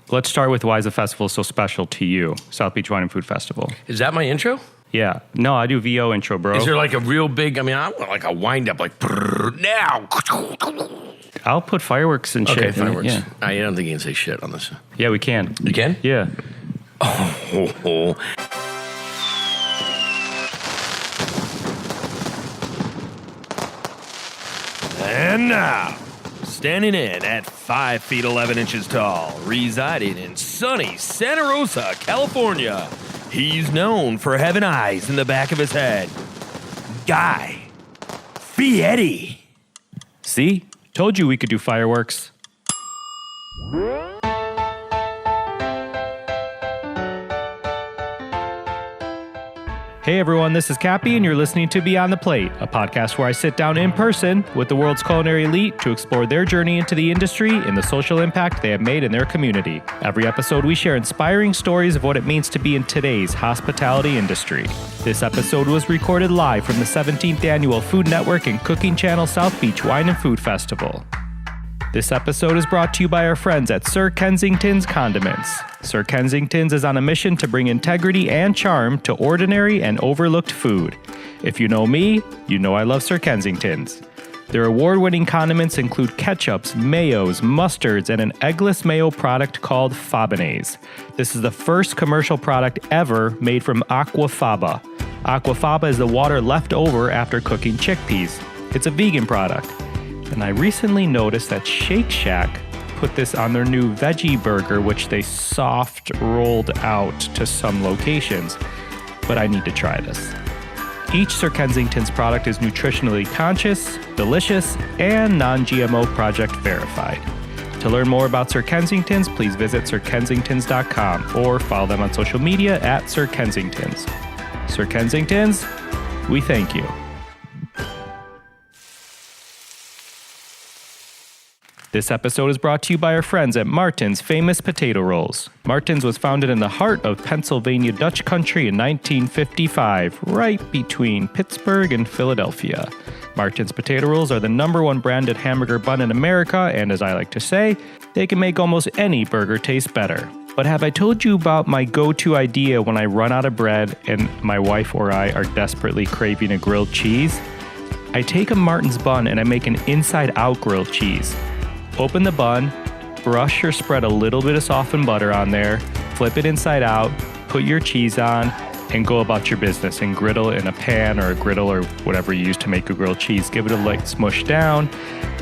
Let's start with why is the festival so special to you, South Beach Wine and Food Festival? Is that my intro? Yeah. No, I do VO intro, bro. Is there like a real big, I want like a wind up, like now. I'll put fireworks and shit. Okay, fireworks. Yeah. I don't think you can say shit on this. Yeah, we can. You can? Yeah. Oh. And now, standing in at 5 feet 11 inches tall, residing in sunny Santa Rosa, California, he's known for having eyes in the back of his head. Guy Fieri. See? Told you we could do fireworks. Hey everyone, this is Cappy and you're listening to Beyond the Plate, a podcast where I sit down in person with the world's culinary elite to explore their journey into the industry and the social impact they have made in their community. Every episode we share inspiring stories of what it means to be in today's hospitality industry. This episode was recorded live from the 17th Annual Food Network and Cooking Channel South Beach Wine and Food Festival. This episode is brought to you by our friends at Sir Kensington's Condiments. Sir Kensington's is on a mission to bring integrity and charm to ordinary and overlooked food. If you know me, you know I love Sir Kensington's. Their award-winning condiments include ketchups, mayos, mustards, and an eggless mayo product called Fabonnaise. This is the first commercial product ever made from aquafaba. Aquafaba is the water left over after cooking chickpeas. It's a vegan product. And I recently noticed that Shake Shack put this on their new veggie burger, which they soft rolled out to some locations. But I need to try this. Each Sir Kensington's product is nutritionally conscious, delicious, and non-GMO project verified. To learn more about Sir Kensington's, please visit sirkensingtons.com or follow them on social media at Sir Kensington's. Sir Kensington's, we thank you. This episode is brought to you by our friends at Martin's Famous Potato Rolls. Martin's was founded in the heart of Pennsylvania Dutch country in 1955, right between Pittsburgh and Philadelphia. Martin's Potato Rolls are the #1 branded hamburger bun in America, and as I like to say, they can make almost any burger taste better. But have I told you about my go-to idea when I run out of bread and my wife or I are desperately craving a grilled cheese? I take a Martin's bun and I make an inside-out grilled cheese. Open the bun, brush or spread a little bit of softened butter on there, flip it inside out, put your cheese on, and go about your business and griddle in a pan or a griddle or whatever you use to make a grilled cheese. Give it a light smush down,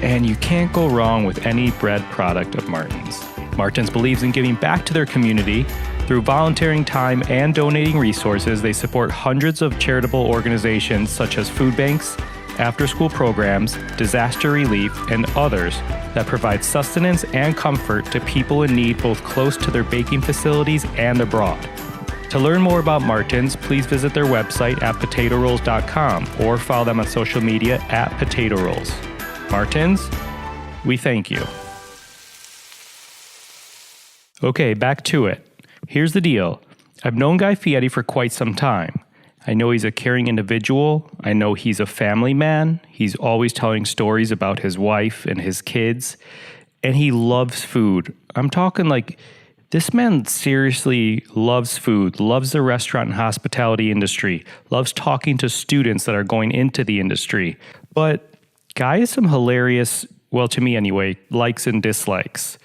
and you can't go wrong with any bread product of Martin's. Martin's believes in giving back to their community. Through volunteering time and donating resources, they support hundreds of charitable organizations such as food banks, after-school programs, disaster relief, and others that provide sustenance and comfort to people in need both close to their baking facilities and abroad. To learn more about Martin's, please visit their website at potatorolls.com or follow them on social media at Potato Rolls. Martin's, we thank you. Okay, back to it. Here's the deal. I've known Guy Fieri for quite some time. I know he's a caring individual. I know he's a family man. He's always telling stories about his wife and his kids. And he loves food. I'm talking like this man seriously loves food, loves the restaurant and hospitality industry, loves talking to students that are going into the industry. But Guy has some hilarious, well, to me anyway, likes and dislikes.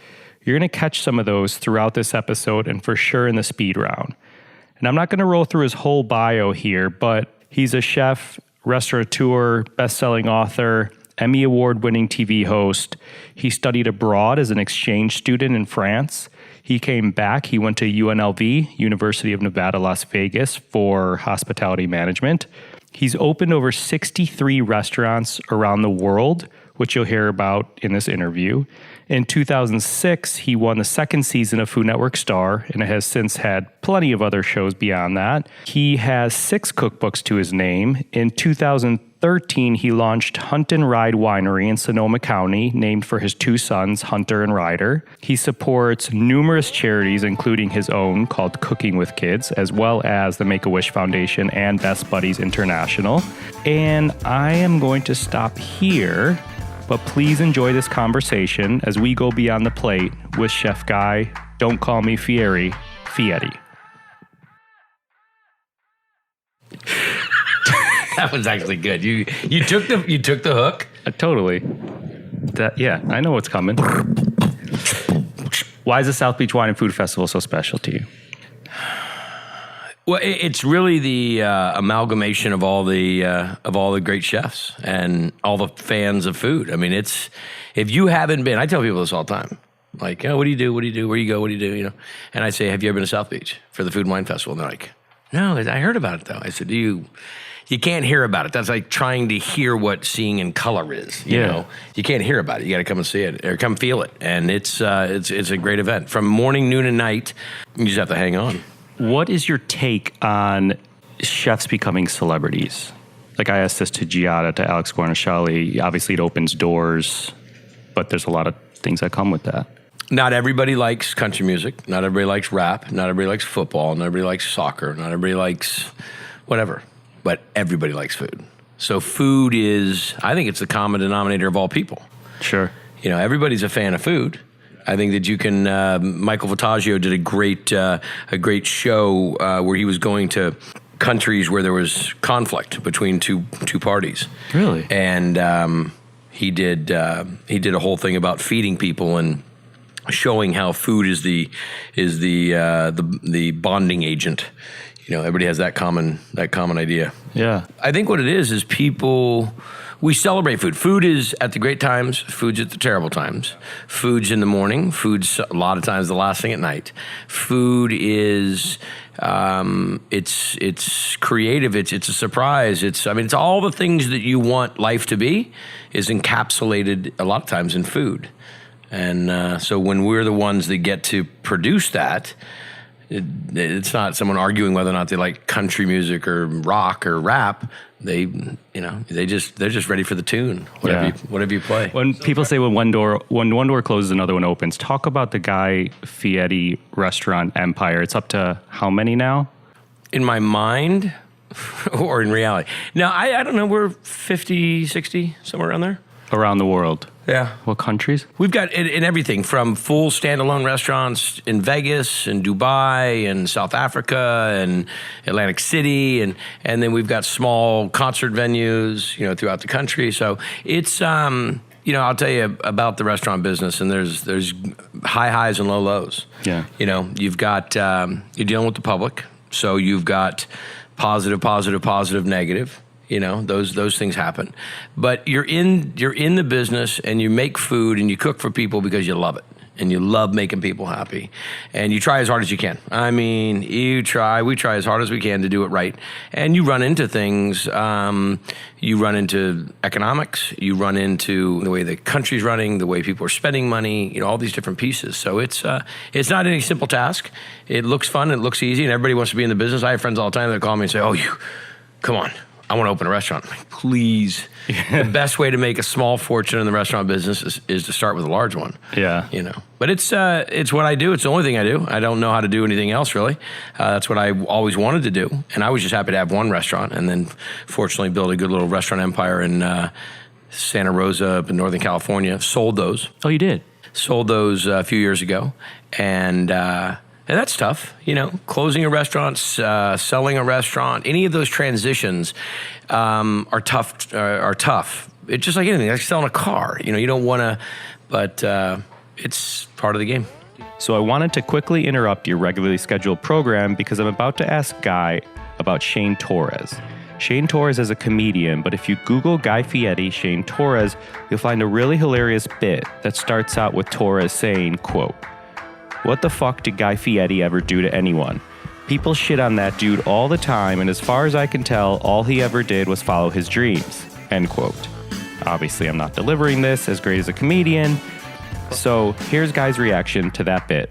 You're going to catch some of those throughout this episode and for sure in the speed round. And I'm not going to roll through his whole bio here, but he's a chef, restaurateur, best-selling author, Emmy Award-winning TV host. He studied abroad as an exchange student in France. He came back. He went to UNLV, University of Nevada, Las Vegas, for hospitality management. He's opened over 63 restaurants around the world, which you'll hear about in this interview. In 2006, he won the second season of Food Network Star, and has since had plenty of other shows beyond that. He has 6 cookbooks to his name. In 2013, he launched Hunt and Ryde Winery in Sonoma County, named for his 2 sons, Hunter and Ryder. He supports numerous charities, including his own, called Cooking with Kids, as well as the Make-A-Wish Foundation and Best Buddies International. And I am going to stop here, but please enjoy this conversation as we go beyond the plate with Chef Guy Don't call me Fieri. Fieri. That was actually good. You took the hook. Totally. I know what's coming. Why is the South Beach Wine and Food Festival so special to you? Well, it's really the amalgamation of all the great chefs and all the fans of food. I mean, if you haven't been, I tell people this all the time. Like, oh, what do you do? What do you do? Where you go? What do you do? You know, and I say, have you ever been to South Beach for the Food and Wine Festival? And they're like, no, I heard about it though. I said, you can't hear about it. That's like trying to hear what seeing in color is. You know, you can't hear about it. You got to come and see it or come feel it. And it's a great event from morning, noon, and night. You just have to hang on. What is your take on chefs becoming celebrities? Like I asked this to Giada, to Alex Guarnaschelli. Obviously, it opens doors, but there's a lot of things that come with that. Not everybody likes country music. Not everybody likes rap. Not everybody likes football. Not everybody likes soccer. Not everybody likes whatever. But everybody likes food. So food is, I think it's the common denominator of all people. Sure. You know, everybody's a fan of food. I think that you can. Michael Vitaggio did a great show where he was going to countries where there was conflict between two parties. Really? And he did a whole thing about feeding people and showing how food is the bonding agent. You know, everybody has that common idea. Yeah. I think what it is people. We celebrate food. Food is at the great times. Food's at the terrible times. Food's in the morning. Food's a lot of times the last thing at night. Food is it's creative. It's a surprise. It's all the things that you want life to be is encapsulated a lot of times in food. And so when we're the ones that get to produce that, it's not someone arguing whether or not they like country music or rock or rap. They're just ready for the tune. Whatever you play. When people say when one door closes, another one opens. Talk about the Guy Fieri restaurant empire. It's up to how many now? In my mind, or in reality? No, I don't know. We're 50, 60, somewhere around there. Around the world. Yeah. What countries? We've got in everything from full standalone restaurants in Vegas and Dubai and South Africa and Atlantic City. And then we've got small concert venues, throughout the country. So it's, I'll tell you about the restaurant business, and there's high highs and low lows. Yeah. You've got, you're dealing with the public. So you've got positive, negative. Those things happen, but you're in the business and you make food and you cook for people because you love it and you love making people happy, and you try as hard as you can. I mean, we try as hard as we can to do it right, and you run into things. You run into economics. You run into the way the country's running, the way people are spending money. All these different pieces. So it's not any simple task. It looks fun. It looks easy, and everybody wants to be in the business. I have friends all the time that call me and say, "Oh, come on. I want to open a restaurant." I'm like, please. The best way to make a small fortune in the restaurant business is to start with a large one. Yeah. But it's what I do. It's the only thing I do. I don't know how to do anything else, really. That's what I always wanted to do. And I was just happy to have one restaurant, and then fortunately build a good little restaurant empire in Santa Rosa up in Northern California. Sold those. Oh, you did? Sold those a few years ago. And that's tough, closing a restaurant, selling a restaurant, any of those transitions are tough. It's just like anything, like selling a car. You don't want to, but it's part of the game. So I wanted to quickly interrupt your regularly scheduled program because I'm about to ask Guy about Shane Torres. Shane Torres is a comedian, but if you Google Guy Fieri, Shane Torres, you'll find a really hilarious bit that starts out with Torres saying, quote, "What the fuck did Guy Fieri ever do to anyone? People shit on that dude all the time, and as far as I can tell, all he ever did was follow his dreams." End quote. Obviously, I'm not delivering this as great as a comedian, so here's Guy's reaction to that bit.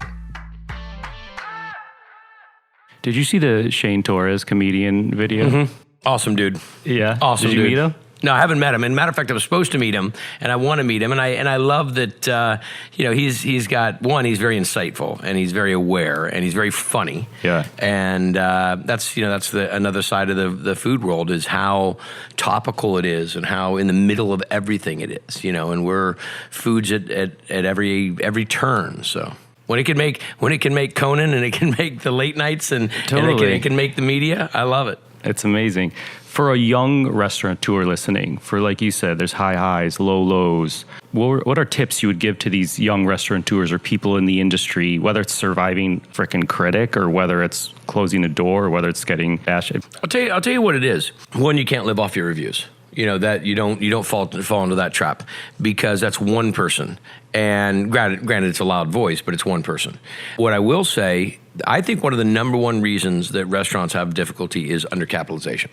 Did you see the Shane Torres comedian video? Mm-hmm. Awesome dude. Yeah. Awesome Did you dude. meet him? No, I haven't met him. And matter of fact, I was supposed to meet him, and I want to meet him. And I love that. He's got one. He's very insightful, and he's very aware, and he's very funny. Yeah. And that's another side of the food world is how topical it is, and how in the middle of everything it is. And we're foods at every turn. So. When it can make Conan and it can make the late nights and it can make the media, I love it. It's amazing. For a young restaurateur listening, for like you said, there's high highs, low lows. What are tips you would give to these young restaurateurs or people in the industry, whether it's surviving frickin' critic or whether it's closing a door or whether it's getting bashed? I'll tell you what it is. One, you can't live off your reviews. You know, that you don't fall into that trap, because that's one person. And granted, it's a loud voice, but it's one person. What I will say, I think one of the number one reasons that restaurants have difficulty is undercapitalization.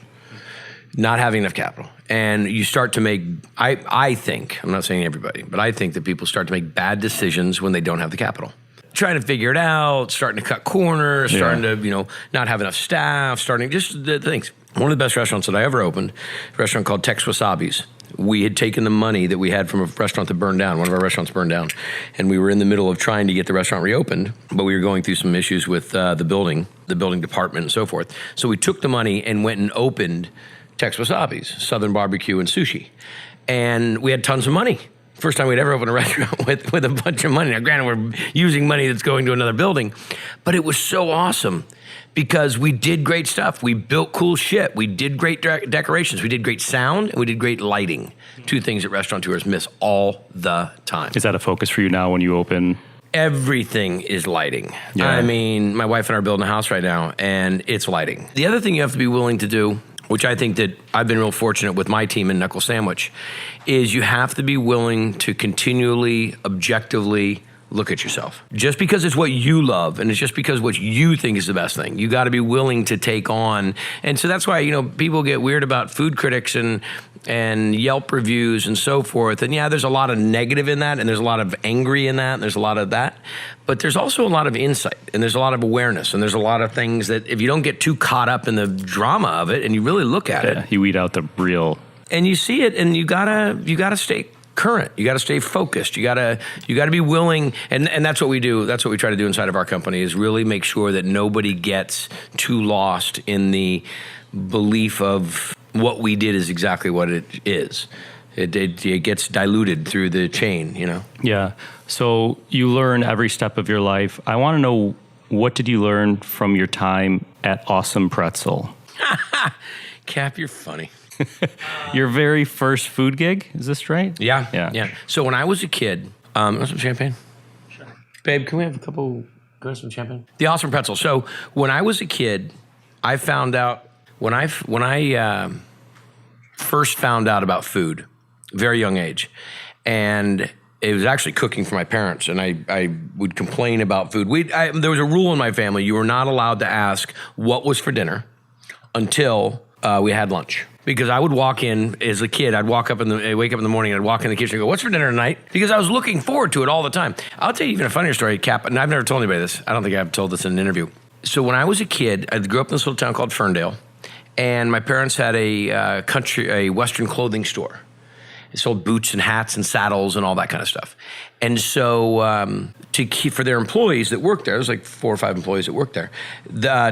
Not having enough capital. And you start to make, I think, I'm not saying everybody, but I think that people start to make bad decisions when they don't have the capital. Trying to figure it out, starting to cut corners, starting to, not have enough staff, starting just the things. One of the best restaurants that I ever opened, a restaurant called Tex Wasabi's. We had taken the money that we had from a restaurant that burned down. One of our restaurants burned down. And we were in the middle of trying to get the restaurant reopened, but we were going through some issues with the building department and so forth. So we took the money and went and opened Tex Wasabi's, Southern Barbecue and Sushi. And we had tons of money. First time we'd ever opened a restaurant with a bunch of money. Now, granted, we're using money that's going to another building, but it was so awesome because we did great stuff. We built cool shit. We did great decorations. We did great sound, and we did great lighting. Two things that restaurateurs miss all the time. Is that a focus for you now when you open? Everything is lighting. Yeah. I mean, my wife and I are building a house right now, and it's lighting. The other thing you have to be willing to do, which I think that I've been real fortunate with my team in Knuckle Sandwich, is you have to be willing to continually, objectively look at yourself. Just because it's what you love and it's just because what you think is the best thing, you got to be willing to take on. And so that's why, people get weird about food critics and Yelp reviews and so forth. And yeah, there's a lot of negative in that, and there's a lot of angry in that, and there's a lot of that. But there's also a lot of insight, and there's a lot of awareness, and there's a lot of things that if you don't get too caught up in the drama of it and you really look at it. You weed out the real. And you see it, and you gotta stay current. You got to stay focused. You got to be willing, and that's what we do. That's what we try to do inside of our company, is really make sure that nobody gets too lost in the belief of what we did is exactly what it is. It gets diluted through the chain, Yeah. So you learn every step of your life. I want to know, what did you learn from your time at Awesome Pretzel? Cap, you're funny. Your very first food gig, is this right? Yeah. So when I was a kid, want some champagne? Sure. Babe, can we have some champagne? The Awesome Pretzel. So when I was a kid, I found out, when I first found out about food, very young age, and it was actually cooking for my parents, and I would complain about food. There was a rule in my family: you were not allowed to ask what was for dinner until we had lunch. Because I would walk in as a kid, I'd wake up in the morning, and I'd walk in the kitchen and go, "What's for dinner tonight?" Because I was looking forward to it all the time. I'll tell you even a funnier story, Cap, and I've never told anybody this. I don't think I've told this in an interview. So when I was a kid, I grew up in this little town called Ferndale, and my parents had a Western clothing store. It sold boots and hats and saddles and all that kind of stuff. And so for their employees that worked there, there's like 4 or 5 employees that worked there,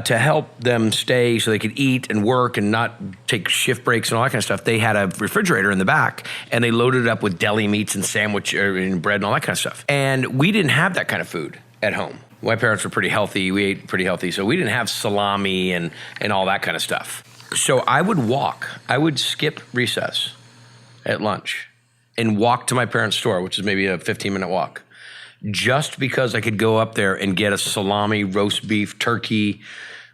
to help them stay so they could eat and work and not take shift breaks and all that kind of stuff, they had a refrigerator in the back, and they loaded it up with deli meats and sandwich and bread and all that kind of stuff. And we didn't have that kind of food at home. My parents were pretty healthy. We ate pretty healthy. So we didn't have salami and all that kind of stuff. So I would skip recess at lunch and walk to my parents' store, which is maybe a 15-minute walk, just because I could go up there and get a salami, roast beef, turkey,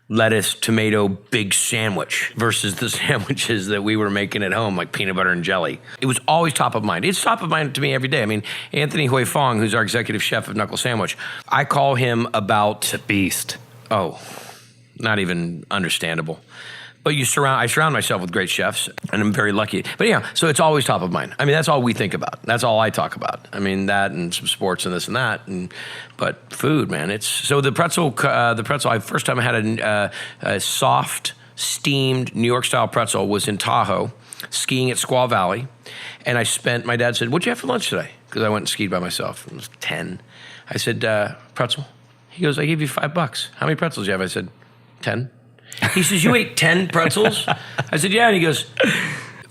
lettuce, tomato, big sandwich versus the sandwiches that we were making at home, like peanut butter and jelly. It was always top of mind. It's top of mind to me every day. I mean, Anthony Hoi Fong, who's our executive chef of Knuckle Sandwich, I call him about... The beast. Oh, not even understandable. But I surround myself with great chefs, and I'm very lucky. But yeah, so it's always top of mind. I mean, that's all we think about. That's all I talk about. I mean, that and some sports and this and that. But food, man, so the pretzel. First time I had a soft, steamed New York style pretzel was in Tahoe, skiing at Squaw Valley, and my dad said, "What'd you have for lunch today?" Because I went and skied by myself. I was 10. I said, "Pretzel." He goes, "I gave you $5. How many pretzels do you have?" I said, 10. He says, "You ate 10 pretzels?" I said, "Yeah." And he goes,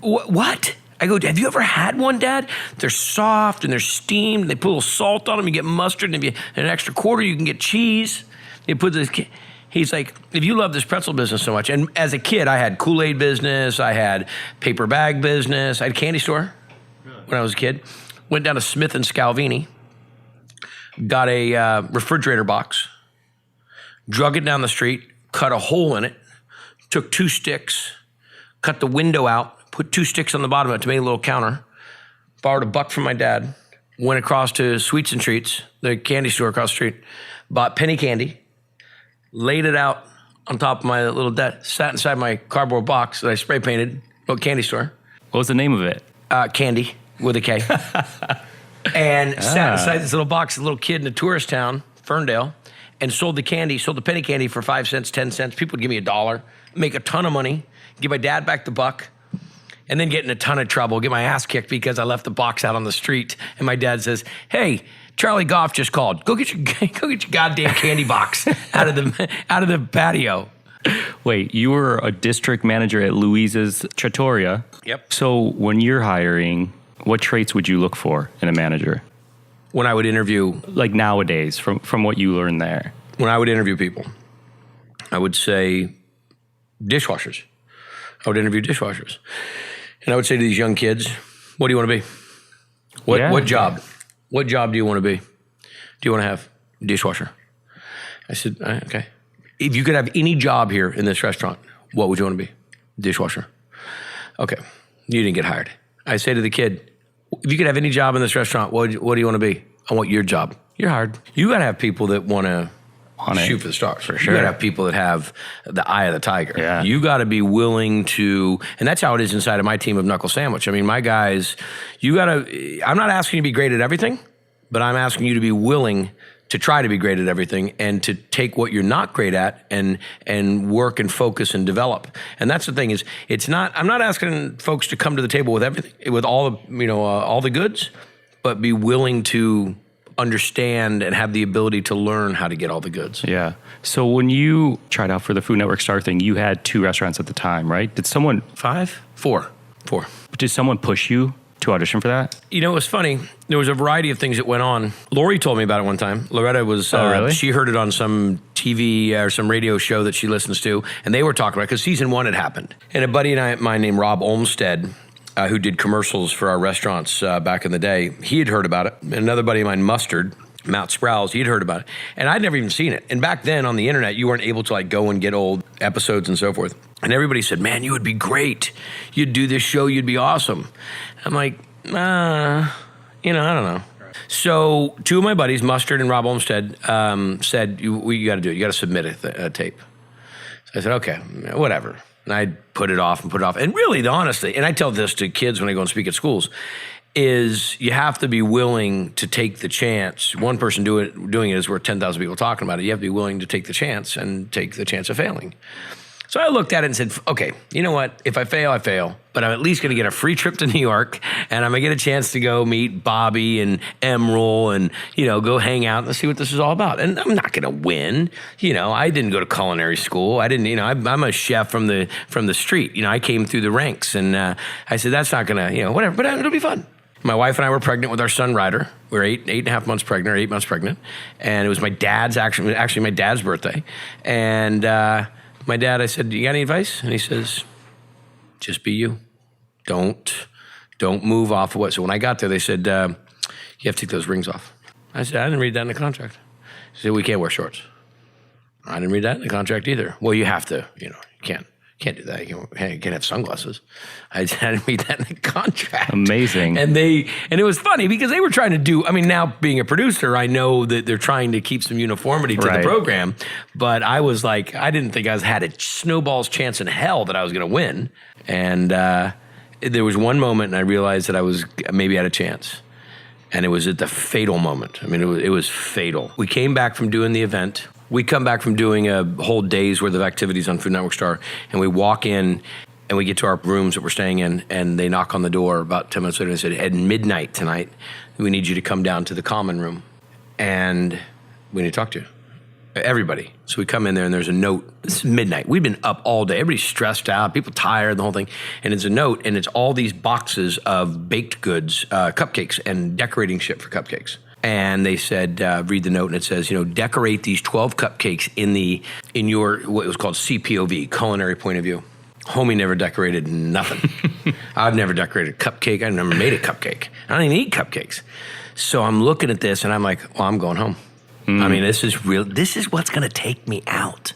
"What?" I go, have you ever had one, Dad? They're soft and they're steamed. They put a little salt on them. You get mustard, and if you an extra quarter, you can get cheese. You put this. He's like, if you love this pretzel business so much, and as a kid, I had Kool-Aid business, I had paper bag business, I had a candy store when I was a kid. Went down to Smith and Scalvini, got a refrigerator box, drug it down the street, cut a hole in it, took 2 sticks, cut the window out, put 2 sticks on the bottom of it to make a little counter, borrowed $1 from my dad, went across to Sweets and Treats, the candy store across the street, bought penny candy, laid it out on top of my little desk, sat inside my cardboard box that I spray painted, little candy store. What was the name of it? Candy with a K. And sat inside this little box, a little kid in a tourist town, Ferndale, and sold the penny candy for 5 cents, 10 cents. People would give me $1, make a ton of money, give my dad back the $1, and then get in a ton of trouble, get my ass kicked because I left the box out on the street. And my dad says, hey, Charlie Goff just called. Go get your goddamn candy box out of the patio. Wait, you were a district manager at Louise's Trattoria. Yep. So when you're hiring, what traits would you look for in a manager? When I would interview, Like nowadays, from what you learned there. when I would interview people, I would say dishwashers. I would interview dishwashers. And I would say to these young kids, what do you want to be? What job? What job do you want to be? Do you want to have dishwasher? I said, okay. If you could have any job here in this restaurant, what would you want to be? Dishwasher. Okay. You didn't get hired. I say to the kid, if you could have any job in this restaurant, what do you want to be? I want your job. You're hired. You got to have people that want to shoot for the stars. For sure. You got to have people that have the eye of the tiger. Yeah. You got to be willing to, and that's how it is inside of my team of Knuckle Sandwich. I mean, my guys, I'm not asking you to be great at everything, but I'm asking you to be willing to try to be great at everything and to take what you're not great at and work and focus and develop. And that's the thing is, I'm not asking folks to come to the table with everything, with all the goods, but be willing to understand and have the ability to learn how to get all the goods. Yeah. So when you tried out for the Food Network Star thing, you had 2 restaurants at the time, right? Did someone... 5? 4. Did someone push you to audition for that? You know, it was funny. There was a variety of things that went on. Lori told me about it one time. Loretta was... really? She heard it on some TV or some radio show that she listens to, and they were talking about it because season 1 had happened. And a buddy of mine named Rob Olmsted, who did commercials for our restaurants back in the day, he had heard about it. Another buddy of mine, Mustard, Matt Sprouse, he'd heard about it. And I'd never even seen it. And back then on the internet, you weren't able to like go and get old episodes and so forth. And everybody said, man, you would be great. You'd do this show, you'd be awesome. I'm like, I don't know. So 2 of my buddies, Mustard and Rob Olmsted, said, you got to do it. You got to submit a tape. So I said, okay, whatever. And I'd put it off. And really, honestly, and I tell this to kids when I go and speak at schools, is you have to be willing to take the chance. One person doing it is worth 10,000 people talking about it. You have to be willing to take the chance and take the chance of failing. So I looked at it and said, okay, you know what? If I fail, I fail. But I'm at least going to get a free trip to New York, and I'm going to get a chance to go meet Bobby and Emerald and, go hang out and see what this is all about. And I'm not going to win. I didn't go to culinary school. I didn't, I'm a chef from the street. I came through the ranks. And I said, that's not going to, whatever, but it'll be fun. My wife and I were pregnant with our son, Ryder. We were 8.5 months pregnant, or 8 months pregnant. And it was my dad's, actually my dad's birthday. And my dad, I said, you got any advice? And he says, just be you. Don't move off of what. So when I got there, they said, you have to take those rings off. I said, I didn't read that in the contract. He said, we can't wear shorts. I didn't read that in the contract either. Well, you have to, you can't do that. You can't have sunglasses. I didn't read that in the contract. Amazing. And it was funny because they were trying to do, now being a producer, I know that they're trying to keep some uniformity to the program, but I was like, I didn't think I had a snowball's chance in hell that I was going to win. And there was one moment and I realized that I was maybe had a chance. And it was at the fatal moment. It was fatal. We came back from doing the event. We come back from doing a whole day's worth of activities on Food Network Star, and we walk in, and we get to our rooms that we're staying in, and they knock on the door about 10 minutes later and said, at midnight tonight, we need you to come down to the common room, and we need to talk to you. Everybody. So we come in there and there's a note. This is midnight. We've been up all day. Everybody's stressed out. People tired, the whole thing. And it's a note, and it's all these boxes of baked goods, cupcakes, and decorating shit for cupcakes. And they said, read the note, and it says, decorate these 12 cupcakes in your, what was called CPOV, culinary point of view. Homie never decorated nothing. I've never decorated a cupcake. I've never made a cupcake. I don't even eat cupcakes. So I'm looking at this, and I'm like, well, I'm going home. I mean, this is real. This is what's going to take me out.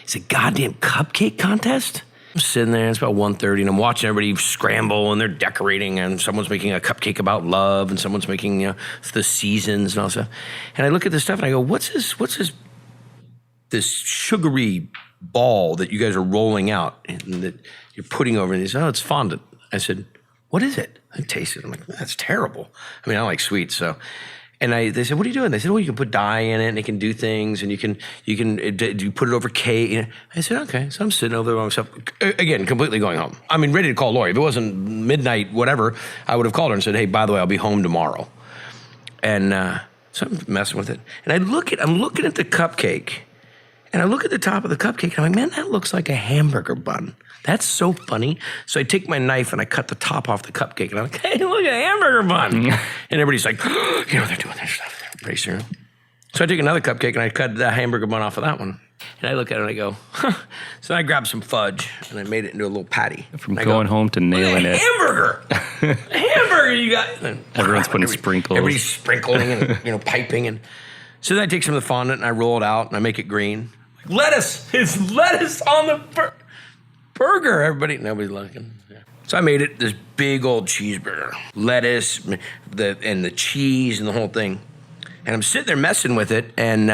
It's a goddamn cupcake contest. I'm sitting there, it's about 1:30, and I'm watching everybody scramble, and they're decorating, and someone's making a cupcake about love, and someone's making the seasons and all that stuff. And I look at this stuff, and I go, what's this sugary ball that you guys are rolling out and that you're putting over? And he said, oh, it's fondant. I said, what is it? I tasted it. I'm like, that's terrible. I mean, I like sweets, so. And they said, what are you doing? They said, well, you can put dye in it, and it can do things, and you put it over cake. I said, okay. So I'm sitting over there by myself, again, completely going home. I mean, ready to call Lori. If it wasn't midnight, whatever, I would have called her and said, hey, by the way, I'll be home tomorrow. And so I'm messing with it. And I'm looking at the cupcake, and I look at the top of the cupcake, and I'm like, man, that looks like a hamburger bun. That's so funny. So I take my knife and I cut the top off the cupcake, and I'm like, hey, look at a hamburger bun. And everybody's like, they're doing their stuff. They're racing. So I take another cupcake and I cut the hamburger bun off of that one. And I look at it and I go, huh. So I grabbed some fudge and I made it into a little patty. From going home to nailing it. Hamburger! A hamburger you got. Everyone's putting sprinkles. Everybody's sprinkling and piping. And so then I take some of the fondant and I roll it out and I make it green. Lettuce! It's lettuce on the burger. Nobody's looking. Yeah. So I made it this big old cheeseburger. Lettuce, and the cheese and the whole thing. And I'm sitting there messing with it, and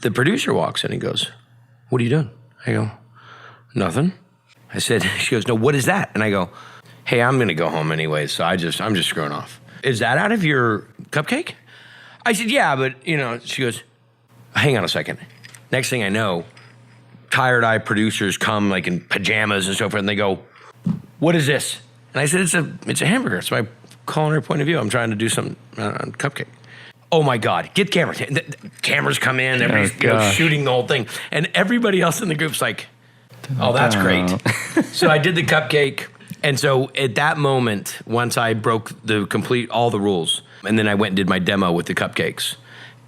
the producer walks in and goes, what are you doing? I go, nothing. She goes, no, what is that? And I go, hey, I'm going to go home anyway, so I'm just screwing off. Is that out of your cupcake? I said, yeah, but, she goes, hang on a second. Next thing I know, tired-eyed producers come like in pajamas and so forth, and they go, what is this? And I said, it's a hamburger. It's my culinary point of view. I'm trying to do something on cupcake. Oh my God, get cameras. The cameras come in, everybody's shooting the whole thing. And everybody else in the group's like, oh, that's great. So I did the cupcake. And so at that moment, once I broke all the rules, and then I went and did my demo with the cupcakes.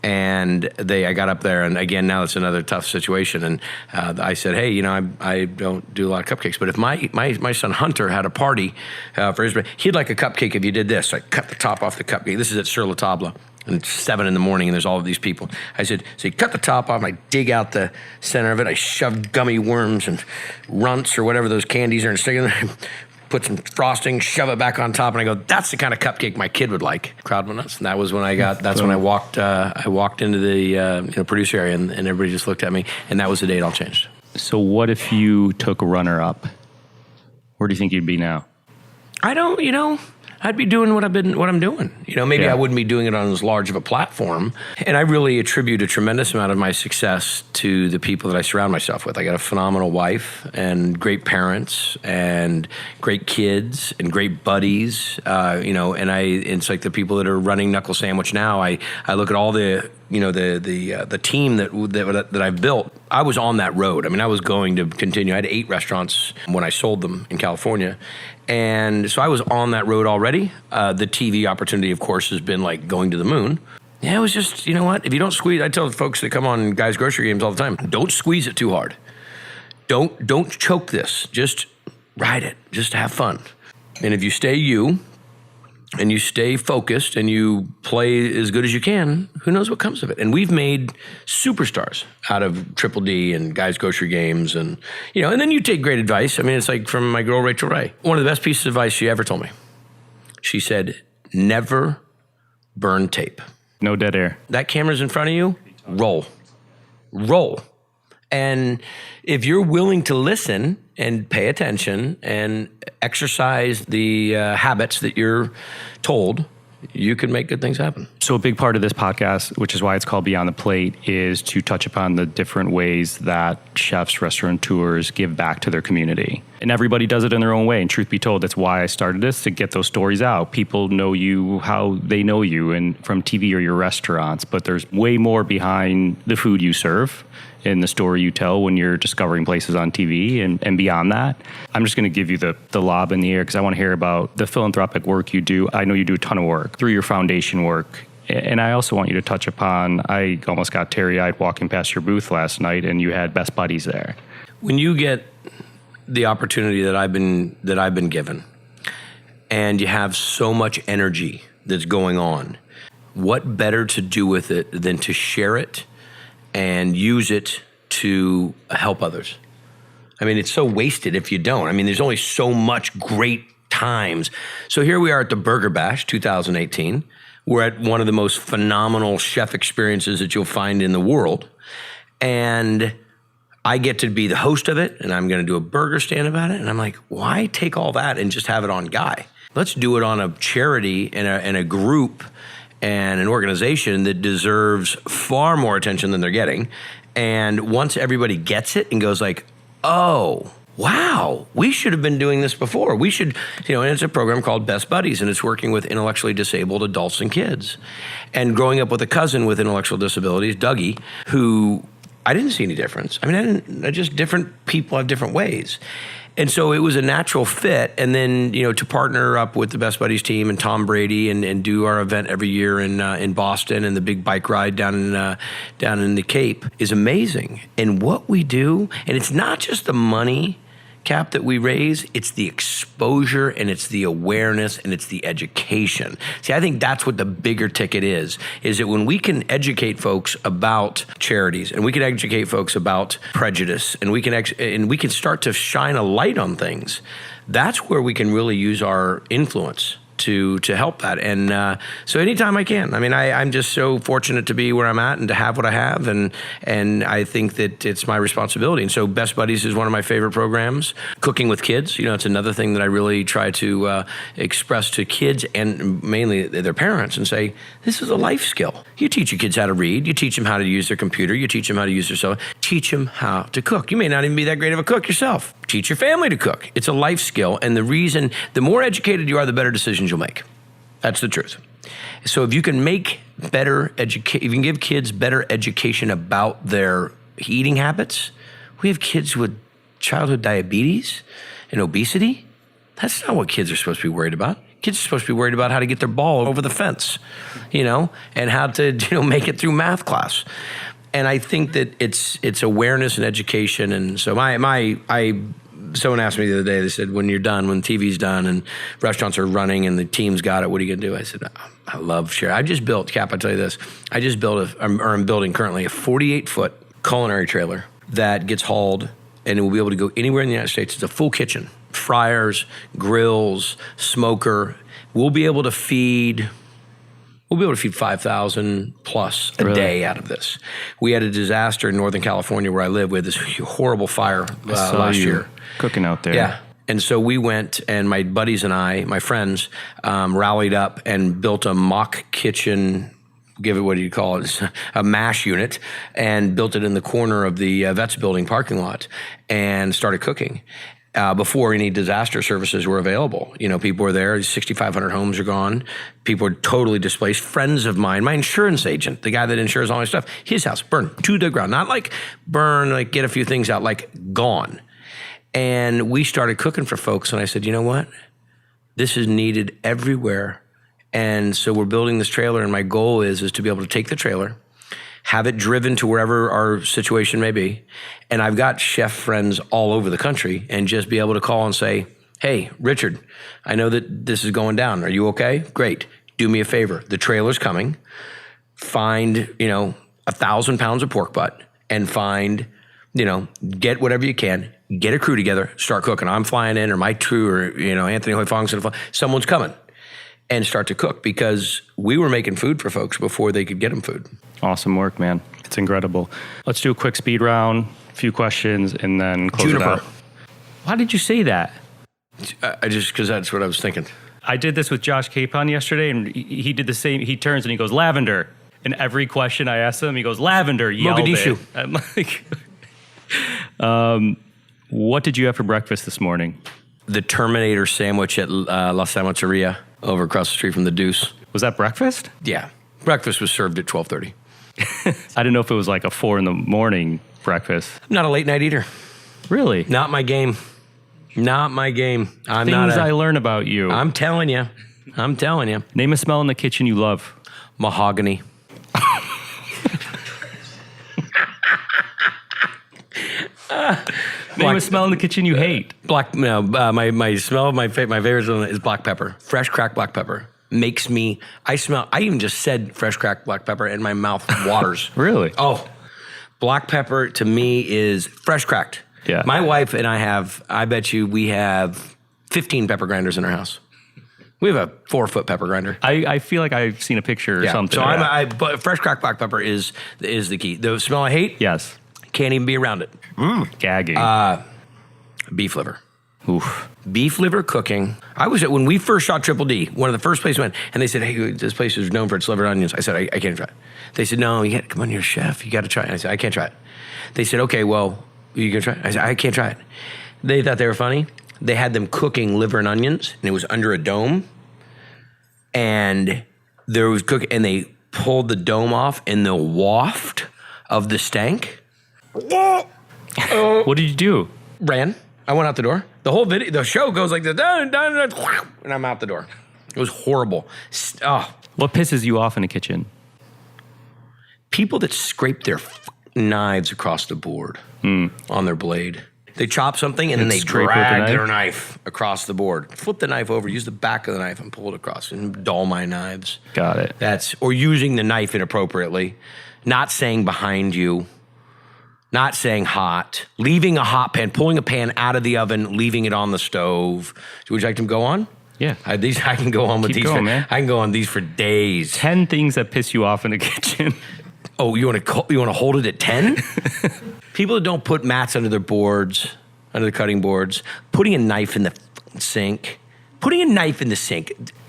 And I got up there, and again, now it's another tough situation. And I said, hey, I don't do a lot of cupcakes, but if my son Hunter had a party for his birthday, he'd like a cupcake if you did this. So I cut the top off the cupcake. This is at Sur La Table, and it's 7 a.m, and there's all of these people. I said, so you cut the top off, and I dig out the center of it. I shove gummy worms and runts or whatever those candies are, and stick it in there. Put some frosting, shove it back on top, and I go, that's the kind of cupcake my kid would like. Crowd went nuts. And that was when when I walked into the producer area, and everybody just looked at me, and that was the day it all changed. So what if you took a runner-up? Where do you think you'd be now? I don't, I'd be doing what I'm doing. Maybe I wouldn't be doing it on as large of a platform. And I really attribute a tremendous amount of my success to the people that I surround myself with. I got a phenomenal wife and great parents and great kids and great buddies. And it's like the people that are running Knuckle Sandwich now. I look at all the team that I've built. I was on that road. I mean, I was going to continue. I had 8 restaurants when I sold them in California. And so I was on that road already. The TV opportunity, of course, has been like going to the moon. Yeah, it was just, you know what? If you don't squeeze, I tell the folks that come on Guys Grocery Games all the time, don't squeeze it too hard. Don't choke this. Just ride it. Just have fun. And if you stay you, and you stay focused and you play as good as you can, who knows what comes of it? And we've made superstars out of Triple D and Guys Grocery Games, and and then you take great advice. I mean, it's like from my girl Rachel Ray. One of the best pieces of advice she ever told me. She said, never burn tape. No dead air. That camera's in front of you, roll. And if you're willing to listen and pay attention and exercise the habits that you're told, you can make good things happen. So a big part of this podcast, which is why it's called Beyond the Plate, is to touch upon the different ways that chefs, restaurateurs give back to their community. And everybody does it in their own way. And truth be told, that's why I started this, to get those stories out. People know you how they know you, and from TV or your restaurants, but there's way more behind the food you serve and the story you tell when you're discovering places on TV and beyond that. I'm just going to give you the lob in the air because I want to hear about the philanthropic work you do. I know you do a ton of work through your foundation work. And I also want you to touch upon, I almost got teary-eyed walking past your booth last night and you had Best Buddies there. When you get the opportunity that I've been given and you have so much energy that's going on, what better to do with it than to share it and use it to help others? I mean, it's so wasted if you don't. I mean, there's only so much great times. So here we are at the Burger Bash 2018. We're at one of the most phenomenal chef experiences that you'll find in the world. And I get to be the host of it, and I'm going to do a burger stand about it. And I'm like, why take all that and just have it on Guy? Let's do it on a charity and a group and an organization that deserves far more attention than they're getting. And once everybody gets it and goes like, oh, wow, we should have been doing this before. We should, and it's a program called Best Buddies, and it's working with intellectually disabled adults and kids. And growing up with a cousin with intellectual disabilities, Dougie, who I didn't see any difference. I mean, just different people have different ways. And so it was a natural fit. And then, to partner up with the Best Buddies team and Tom Brady and do our event every year in Boston and the big bike ride down in the Cape is amazing. And what we do, and it's not just the money, Cap, that we raise, it's the exposure and it's the awareness and it's the education. See, I think that's what the bigger ticket is that when we can educate folks about charities and we can educate folks about prejudice and we can start to shine a light on things, that's where we can really use our influence to help that. And so anytime I can. I mean, I'm just so fortunate to be where I'm at and to have what I have. And I think that it's my responsibility. And so Best Buddies is one of my favorite programs. Cooking with kids, it's another thing that I really try to express to kids and mainly their parents and say, this is a life skill. You teach your kids how to read. You teach them how to use their computer. You teach them how to use their cell phone. Teach them how to cook. You may not even be that great of a cook yourself. Teach your family to cook. It's a life skill. And the more educated you are, the better decisions you'll make. That's the truth. So if you can make if you can give kids better education about their eating habits, we have kids with childhood diabetes and obesity. That's not what kids are supposed to be worried about. Kids are supposed to be worried about how to get their ball over the fence, and how to, make it through math class. And I think that it's awareness and education. And so someone asked me the other day, they said, when TV's done and restaurants are running and the team's got it, what are you going to do? I said, I love sharing. I just built, Cap, I'll tell you this. I'm building currently a 48-foot culinary trailer that gets hauled and it will be able to go anywhere in the United States. It's a full kitchen, fryers, grills, smoker. We'll be able to feed 5,000 plus a day out of this. We had a disaster in Northern California where I live. We had this horrible fire last year. Cooking out there. Yeah. And so we went, and my buddies and I, my friends, rallied up and built a mock kitchen, what do you call it? A MASH unit, and built it in the corner of the Vets building parking lot and started cooking. Before any disaster services were available. People were there. 6,500 homes are gone. People are totally displaced. Friends of mine, my insurance agent, the guy that insures all my stuff, his house burned to the ground. Not like burn, like get a few things out, like gone. And we started cooking for folks. And I said, you know what? This is needed everywhere. And so we're building this trailer. And my goal is to be able to take the trailer, have it driven to wherever our situation may be. And I've got chef friends all over the country and just be able to call and say, hey, Richard, I know that this is going down. Are you okay? Great. Do me a favor. The trailer's coming. Find, 1,000 pounds of pork butt and find, get whatever you can, get a crew together, start cooking. I'm flying in, or my crew, or, Anthony Hoy Fong's going to fly. Someone's coming. And start to cook, because we were making food for folks before they could get them food. Awesome work, man. It's incredible. Let's do a quick speed round, a few questions, and then close it out. Why did you say that? Because that's what I was thinking. I did this with Josh Capon yesterday, and he did the same. He turns and he goes, lavender. And every question I ask him, he goes, lavender, yelled Mogadishu. it. I'm like, what did you have for breakfast this morning? The Terminator sandwich at La Sandwicheria over across the street from the Deuce. Was that breakfast? Yeah. Breakfast was served at 12:30. I didn't know if it was like a 4 a.m. breakfast. I'm not a late night eater. Really? Not my game. Not my game. I'm Things not I learn about you. I'm telling you. I'm telling you. Name a smell in the kitchen you love. Mahogany. Name a smell in the kitchen you hate. My smell of my favorite is black pepper. Fresh cracked black pepper. Makes me, I even just said fresh cracked black pepper and my mouth waters. Really? Oh, black pepper to me is fresh cracked. Yeah. My wife and I bet you we have 15 pepper grinders in our house. We have a 4-foot pepper grinder. I feel like I've seen a picture or something. So but fresh cracked black pepper is the key. The smell I hate? Yes. Can't even be around it. Gagging. Beef liver. Oof. Beef liver cooking. When we first shot Triple D, one of the first places we went, and they said, hey, this place is known for its liver and onions. I said, I can't try it. They said, no, come on, you're a chef. You got to try it. And I said, I can't try it. They said, okay, well, you can try it. I said, I can't try it. They thought they were funny. They had them cooking liver and onions, and it was under a dome. And there was cooking, and they pulled the dome off, and the waft of the stank. What did you do? Ran. I went out the door. The whole video, the show goes like this, and I'm out the door. It was horrible. What pisses you off in the kitchen? People that scrape their knives across the board on their blade. They chop something and then they drag their knife across the board. Flip the knife over, use the back of the knife and pull it across and dull my knives. Got it. Or using the knife inappropriately, not saying behind you. Not saying hot, leaving a hot pan, pulling a pan out of the oven, leaving it on the stove. Would you like to go on? Yeah. I can go on with Keep these. going, man. I can go on these for days. 10 things that piss you off in the kitchen. Oh, you want to hold it at 10? People that don't put mats under their boards, under the cutting boards, putting a knife in the sink,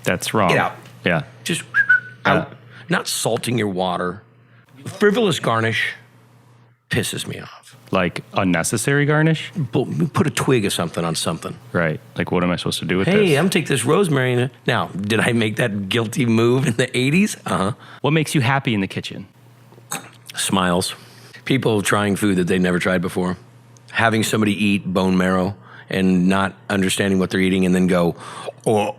That's wrong. Get out. Yeah. Just out. Not salting your water. Frivolous garnish pisses me off. Like unnecessary garnish? Put a twig of something on something. Right. Like, what am I supposed to do with this? Hey, I'm going to take this rosemary. Now, did I make that guilty move in the 80s? Uh-huh. What makes you happy in the kitchen? Smiles. People trying food that they never tried before. Having somebody eat bone marrow and not understanding what they're eating and then go, oh,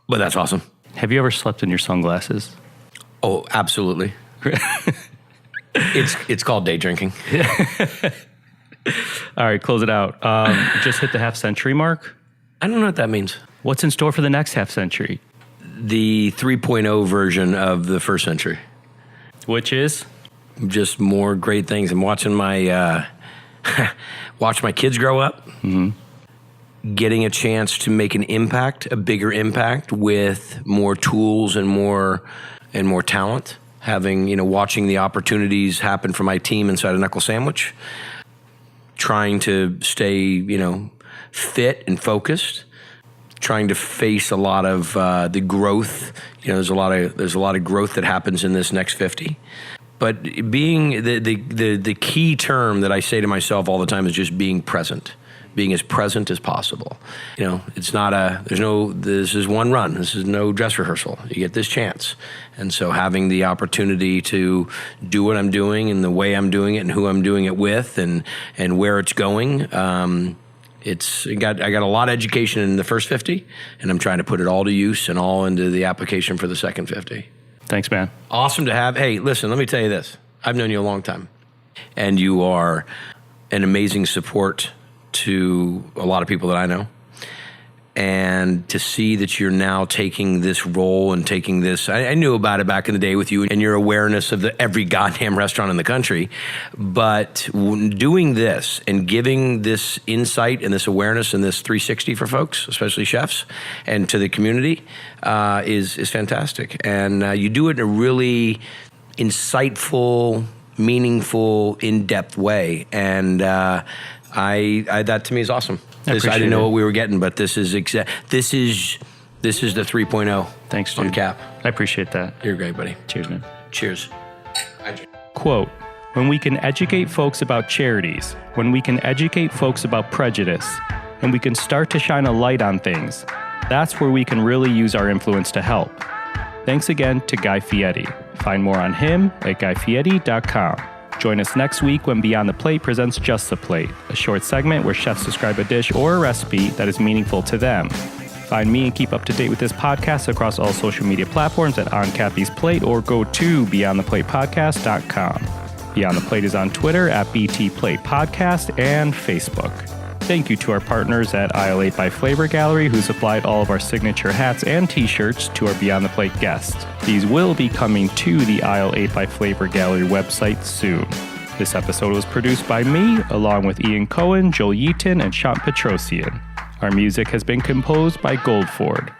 but that's awesome. Have you ever slept in your sunglasses? Oh, absolutely. It's called day drinking. All right, close it out. Just hit the half century mark. I don't know what that means. What's in store for the next half century? The 3.0 version of the first century. Which is? Just more great things. I'm watching my kids grow up. Mm-hmm. Getting a chance to make an impact, a bigger impact with more tools and more talent. Watching the opportunities happen for my team inside a Knuckle Sandwich. Trying to stay, fit and focused. Trying to face a lot of the growth. There's a lot of growth that happens in this next 50. But being the key term that I say to myself all the time is just being present. Being as present as possible. It's not this is one run. This is no dress rehearsal. You get this chance. And so having the opportunity to do what I'm doing and the way I'm doing it and who I'm doing it with and where it's going, I got a lot of education in the first 50, and I'm trying to put it all to use and all into the application for the second 50. Thanks, man. Awesome to have. Hey, listen, let me tell you this. I've known you a long time, and you are an amazing support to a lot of people that I know. And to see that you're now taking this role and taking this, I knew about it back in the day with you and your awareness of every goddamn restaurant in the country. But doing this and giving this insight and this awareness and this 360 for folks, especially chefs, and to the community is fantastic. And you do it in a really insightful, meaningful, in-depth way. And That to me is awesome. I didn't know what we were getting, but this is the 3.0. Thanks, dude. On Cap. I appreciate that. You're great, buddy. Cheers, man. Cheers. Quote, when we can educate folks about charities, when we can educate folks about prejudice, and we can start to shine a light on things, that's where we can really use our influence to help. Thanks again to Guy Fieri. Find more on him at guyfieri.com. Join us next week when Beyond the Plate presents Just the Plate, a short segment where chefs describe a dish or a recipe that is meaningful to them. Find me and keep up to date with this podcast across all social media platforms at On Cappy's Plate or go to BeyondThePlatePodcast.com. Beyond the Plate is on Twitter at BT Plate Podcast and Facebook. Thank you to our partners at Aisle 8 by Flavor Gallery who supplied all of our signature hats and t-shirts to our Beyond the Plate guests. These will be coming to the Aisle 8 by Flavor Gallery website soon. This episode was produced by me, along with Ian Cohen, Joel Yeaton, and Sean Petrosian. Our music has been composed by Goldford.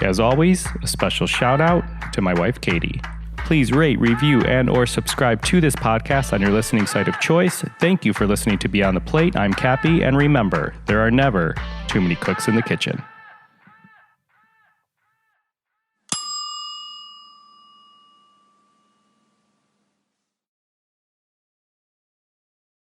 As always, a special shout out to my wife, Katie. Please rate, review, and or subscribe to this podcast on your listening site of choice. Thank you for listening to Beyond the Plate. I'm Cappy, and remember, there are never too many cooks in the kitchen.